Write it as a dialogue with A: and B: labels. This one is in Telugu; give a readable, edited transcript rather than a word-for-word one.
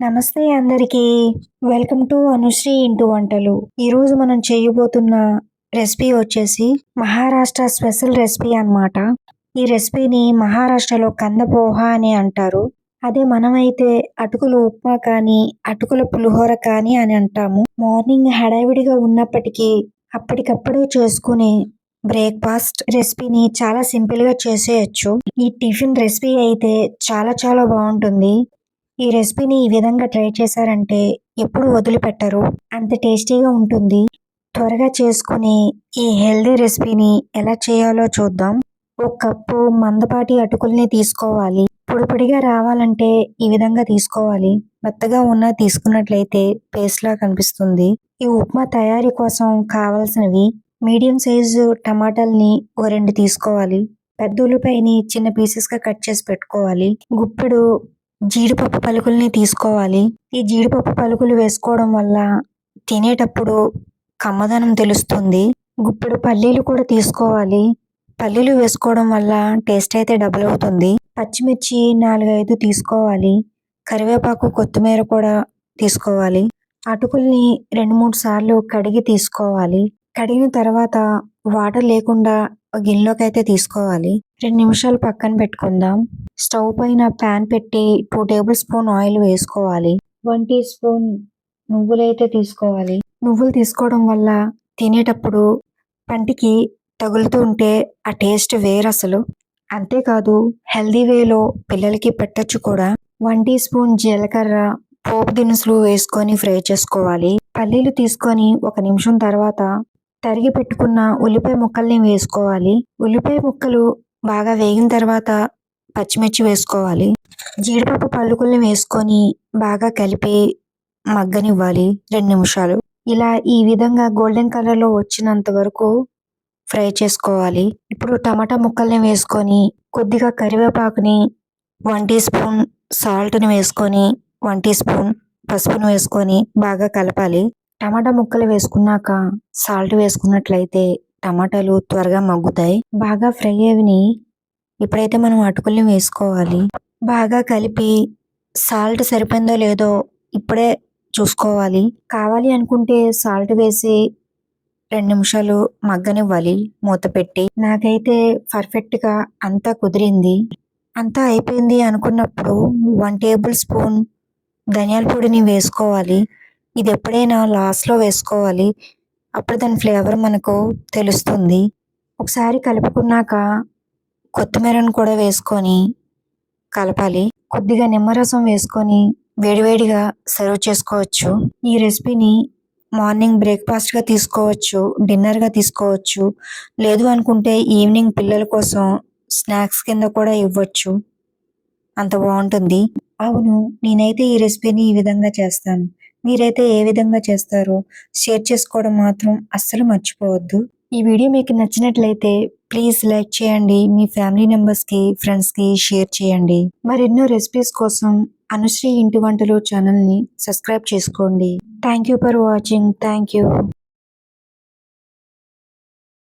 A: నమస్తే అందరికీ. వెల్కమ్ టు అనుశ్రీ ఇంటి వంటలు. ఈరోజు మనం చేయబోతున్న రెసిపీ వచ్చేసి మహారాష్ట్ర స్పెషల్ రెసిపీ అన్నమాట. ఈ రెసిపీని మహారాష్ట్రలో కంద పోహ అని అంటారు. అదే మనమైతే అటుకుల ఉప్మా కానీ, అటుకుల పులిహోర కానీ అని అంటాము. మార్నింగ్ హడావిడిగా ఉన్నప్పటికీ అప్పటికప్పుడే చేసుకునే బ్రేక్ఫాస్ట్ రెసిపీని చాలా సింపుల్ గా చేసేయచ్చు. ఈ టిఫిన్ రెసిపీ అయితే చాలా చాలా బాగుంటుంది. ఈ రెసిపీని ఈ విధంగా ట్రై చేశారంటే ఎప్పుడు వదిలిపెట్టరు. అంత టేస్టీగా ఉంటుంది. త్వరగా చేసుకుని ఈ హెల్దీ రెసిపీని ఎలా చేయాలో చూద్దాం. ఒక కప్పు మందపాటి అటుకుల్ని తీసుకోవాలి. పొడి పొడిగా రావాలంటే ఈ విధంగా తీసుకోవాలి. మెత్తగా ఉన్న తీసుకున్నట్లయితే పేస్ట్ లా కనిపిస్తుంది. ఈ ఉప్మా తయారీ కోసం కావలసినవి మీడియం సైజు టమాటాలని ఓ 2 తీసుకోవాలి. పెద్ద ఉల్లిపాయని చిన్న పీసెస్ గా కట్ చేసి పెట్టుకోవాలి. గుప్పెడు జీడిపప్పు పలుకుల్ని తీసుకోవాలి. ఈ జీడిపప్పు పలుకులు వేసుకోవడం వల్ల తినేటప్పుడు కమ్మదనం తెలుస్తుంది. గుప్పెడు పల్లీలు కూడా తీసుకోవాలి. పల్లీలు వేసుకోవడం వల్ల టేస్ట్ అయితే డబుల్ అవుతుంది. పచ్చిమిర్చి 4-5 తీసుకోవాలి. కరివేపాకు కొత్తిమీర కూడా తీసుకోవాలి. అటుకుల్ని 2-3 సార్లు కడిగి తీసుకోవాలి. కడిగిన తర్వాత వాటర్ లేకుండా గిన్నెలోకి అయితే తీసుకోవాలి. 2 నిమిషాలు పక్కన పెట్టుకుందాం. స్టవ్ పైన ప్యాన్ పెట్టి 2 టేబుల్ స్పూన్ ఆయిల్ వేసుకోవాలి. 1 టీ స్పూన్ నువ్వులైతే తీసుకోవాలి. నువ్వులు తీసుకోవడం వల్ల తినేటప్పుడు పంటికి తగులుతూ ఉంటే ఆ టేస్ట్ వేరు అసలు. అంతేకాదు హెల్దీ వేలో పిల్లలకి పెట్టచ్చు కూడా. 1 టీ స్పూన్ జీలకర్ర, పోపు దినుసులు వేసుకొని ఫ్రై చేసుకోవాలి. పల్లీలు తీసుకొని 1 నిమిషం తర్వాత తరిగి పెట్టుకున్న ఉల్లిపాయ ముక్కల్ని వేసుకోవాలి. ఉల్లిపాయ ముక్కలు బాగా వేగిన తర్వాత పచ్చిమిర్చి వేసుకోవాలి. జీడిపప్పు పలుకుల్ని వేసుకొని బాగా కలిపి మగ్గనివ్వాలి 2 నిమిషాలు. ఇలా ఈ విధంగా గోల్డెన్ కలర్ లో వచ్చినంత వరకు ఫ్రై చేసుకోవాలి. ఇప్పుడు టమాటా ముక్కల్ని వేసుకొని కొద్దిగా కరివేపాకుని 1 టీ స్పూన్ సాల్ట్ని వేసుకొని 1 టీ స్పూన్ పసుపును వేసుకొని బాగా కలపాలి. టమాటా ముక్కలు వేసుకున్నాక సాల్ట్ వేసుకున్నట్లయితే టమాటాలు త్వరగా మగ్గుతాయి. బాగా ఫ్రై అవిని ఇప్పుడైతే మనం అటుకుల్ని వేసుకోవాలి. బాగా కలిపి సాల్ట్ సరిపోయిందో లేదో ఇప్పుడే చూసుకోవాలి. కావాలి అనుకుంటే సాల్ట్ వేసి 2 నిమిషాలు మగ్గనివ్వాలి మూత పెట్టి. నాకైతే పర్ఫెక్ట్ గా అంతా కుదిరింది. అంతా అయిపోయింది అనుకున్నప్పుడు 1 టేబుల్ స్పూన్ ధనియాల పొడిని వేసుకోవాలి. ఇది ఎప్పుడైనా లాస్ట్లో వేసుకోవాలి. అప్పుడు దాని ఫ్లేవర్ మనకు తెలుస్తుంది. ఒకసారి కలుపుకున్నాక కొత్తిమీరను కూడా వేసుకొని కలపాలి. కొద్దిగా నిమ్మరసం వేసుకొని వేడివేడిగా సర్వ్ చేసుకోవచ్చు. ఈ రెసిపీని మార్నింగ్ బ్రేక్ఫాస్ట్ గా తీసుకోవచ్చు, డిన్నర్ గా తీసుకోవచ్చు. లేదు అనుకుంటే ఈవినింగ్ పిల్లల కోసం స్నాక్స్ కింద కూడా ఇవ్వచ్చు. అంత బాగుంటుంది. అవును, నేనైతే ఈ రెసిపీని ఈ విధంగా చేస్తాను. మీరైతే ఏ విధంగా చేస్తారో షేర్ చేసుకోవడం మాత్రం అస్సలు మర్చిపోవద్దు. ఈ వీడియో మీకు నచ్చినట్లయితే ప్లీజ్ లైక్ చేయండి. మీ ఫ్యామిలీ మెంబర్స్కి, ఫ్రెండ్స్కి షేర్ చేయండి. మరెన్నో రెసిపీస్ కోసం అనుశ్రీ ఇంటి వంటలు ఛానల్ని సబ్స్క్రైబ్ చేసుకోండి. Thank you for watching. Thank you.